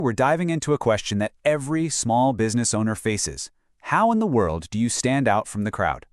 We're diving into a question that every small business owner faces. How in the world do you stand out from the crowd?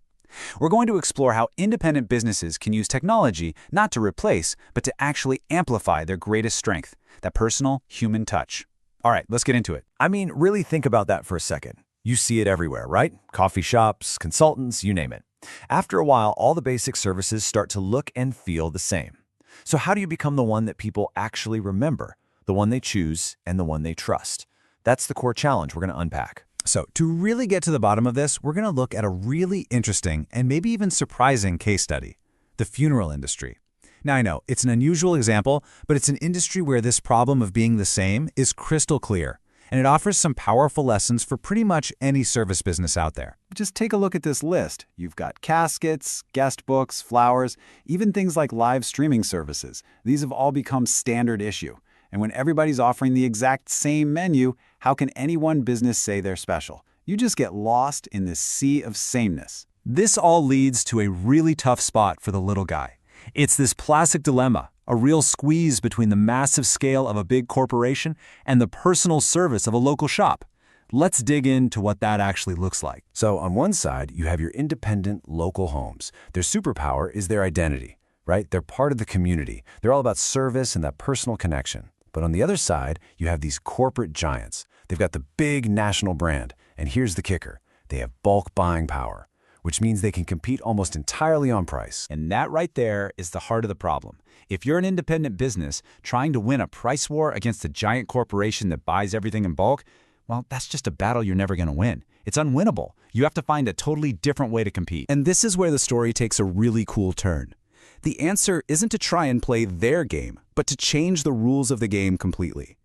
We're going to explore how independent businesses can use technology not to replace, but to actually amplify their greatest strength, that personal, human touch. All right, let's get into it. I mean, really think about that for a second. You see it everywhere, right? Coffee shops, consultants, you name it. After a while, all the basic services start to look and feel the same. So how do you become the one that people actually remember, the one they choose, and the one they trust? That's the core challenge we're going to unpack. So, to really get to the bottom of this, we're going to look at a really interesting and maybe even surprising case study, the funeral industry. Now, I know it's an unusual example, but it's an industry where this problem of being the same is crystal clear, and it offers some powerful lessons for pretty much any service business out there. Just take a look at this list. You've got caskets, guest books, flowers, even things like live streaming services. These have all become standard issue. And when everybody's offering the exact same menu, how can any one business say they're special? You just get lost in this sea of sameness. This all leads to a really tough spot for the little guy. It's this classic dilemma, a real squeeze between the massive scale of a big corporation and the personal service of a local shop. Let's dig into what that actually looks like. So on one side, you have your independent local homes. Their superpower is their identity, right? They're part of the community. They're all about service and that personal connection. But on the other side, you have these corporate giants. They've got the big national brand. And here's the kicker. They have bulk buying power, which means they can compete almost entirely on price. And that right there is the heart of the problem. If you're an independent business trying to win a price war against a giant corporation that buys everything in bulk, well, that's just a battle you're never going to win. It's unwinnable. You have to find a totally different way to compete. And this is where the story takes a really cool turn. The answer isn't to try and play their game, but to change the rules of the game completely.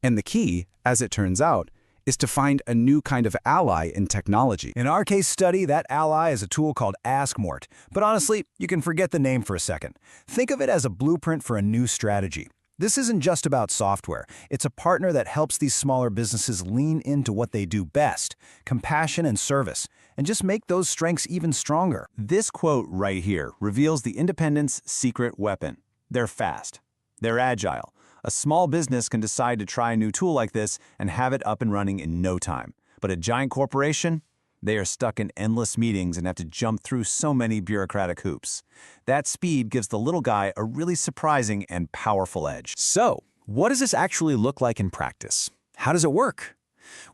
And the key, as it turns out, is to find a new kind of ally in technology. In our case study, that ally is a tool called Ask Mort. But honestly, you can forget the name for a second. Think of it as a blueprint for a new strategy. This isn't just about software. It's a partner that helps these smaller businesses lean into what they do best, compassion and service, and just make those strengths even stronger. This quote right here reveals the independent's secret weapon. They're fast. They're agile. A small business can decide to try a new tool like this and have it up and running in no time. But a giant corporation? They are stuck in endless meetings and have to jump through so many bureaucratic hoops. That speed gives the little guy a really surprising and powerful edge. So, what does this actually look like in practice? How does it work?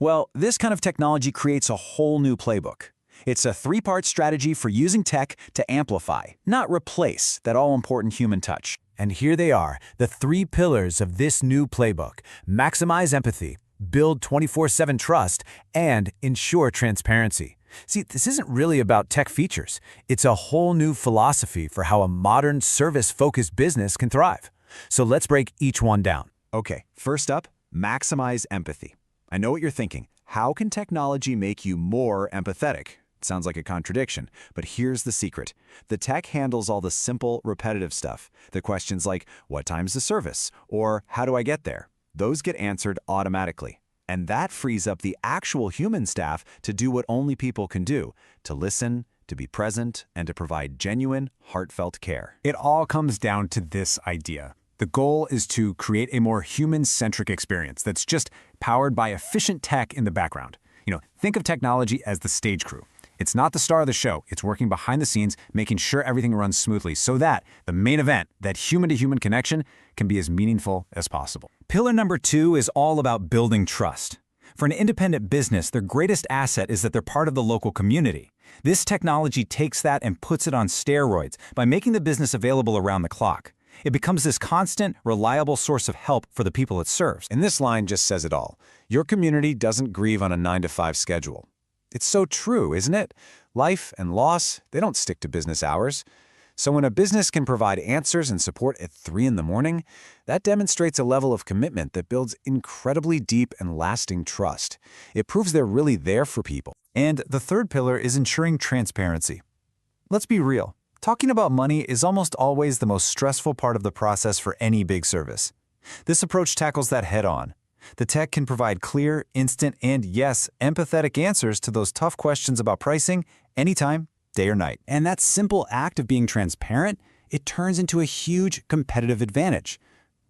Well, this kind of technology creates a whole new playbook. It's a three-part strategy for using tech to amplify, not replace, that all-important human touch. And here they are, the three pillars of this new playbook: maximize empathy, build 24/7 trust, and ensure transparency. See, this isn't really about tech features. It's a whole new philosophy for how a modern service-focused business can thrive. So let's break each one down. Okay, first up, maximize empathy. I know what you're thinking. How can technology make you more empathetic? Sounds like a contradiction, but here's the secret. The tech handles all the simple, repetitive stuff. The questions like, what time's the service? Or how do I get there? Those get answered automatically. And that frees up the actual human staff to do what only people can do, to listen, to be present, and to provide genuine, heartfelt care. It all comes down to this idea. The goal is to create a more human-centric experience that's just powered by efficient tech in the background. Think of technology as the stage crew. It's not the star of the show. It's working behind the scenes, making sure everything runs smoothly so that the main event, that human-to-human connection, can be as meaningful as possible. Pillar number 2 is all about building trust. For an independent business, their greatest asset is that they're part of the local community. This technology takes that and puts it on steroids by making the business available around the clock. It becomes this constant, reliable source of help for the people it serves. And this line just says it all. Your community doesn't grieve on a 9-to-5 schedule. It's so true, isn't it? Life and loss, they don't stick to business hours. So when a business can provide answers and support at 3 in the morning, that demonstrates a level of commitment that builds incredibly deep and lasting trust. It proves they're really there for people. And the third pillar is ensuring transparency. Let's be real. Talking about money is almost always the most stressful part of the process for any big service. This approach tackles that head-on. The tech can provide clear, instant, and yes, empathetic answers to those tough questions about pricing anytime, day or night. And that simple act of being transparent, it turns into a huge competitive advantage.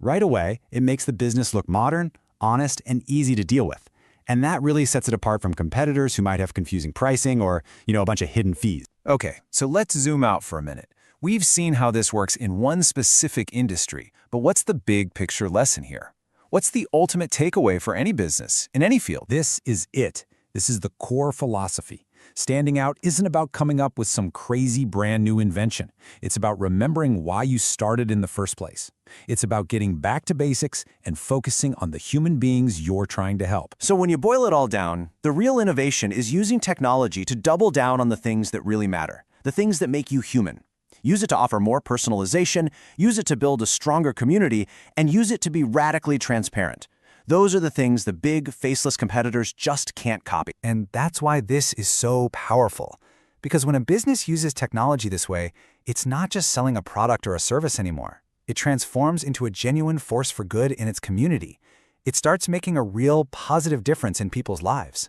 Right away, it makes the business look modern, honest, and easy to deal with. And that really sets it apart from competitors who might have confusing pricing or, a bunch of hidden fees. Okay, so let's zoom out for a minute. We've seen how this works in one specific industry, but what's the big picture lesson here? What's the ultimate takeaway for any business, in any field? This is it. This is the core philosophy. Standing out isn't about coming up with some crazy brand new invention. It's about remembering why you started in the first place. It's about getting back to basics and focusing on the human beings you're trying to help. So when you boil it all down, the real innovation is using technology to double down on the things that really matter, the things that make you human. Use it to offer more personalization, use it to build a stronger community, and use it to be radically transparent. Those are the things the big, faceless competitors just can't copy. And that's why this is so powerful. Because when a business uses technology this way, it's not just selling a product or a service anymore. It transforms into a genuine force for good in its community. It starts making a real positive difference in people's lives.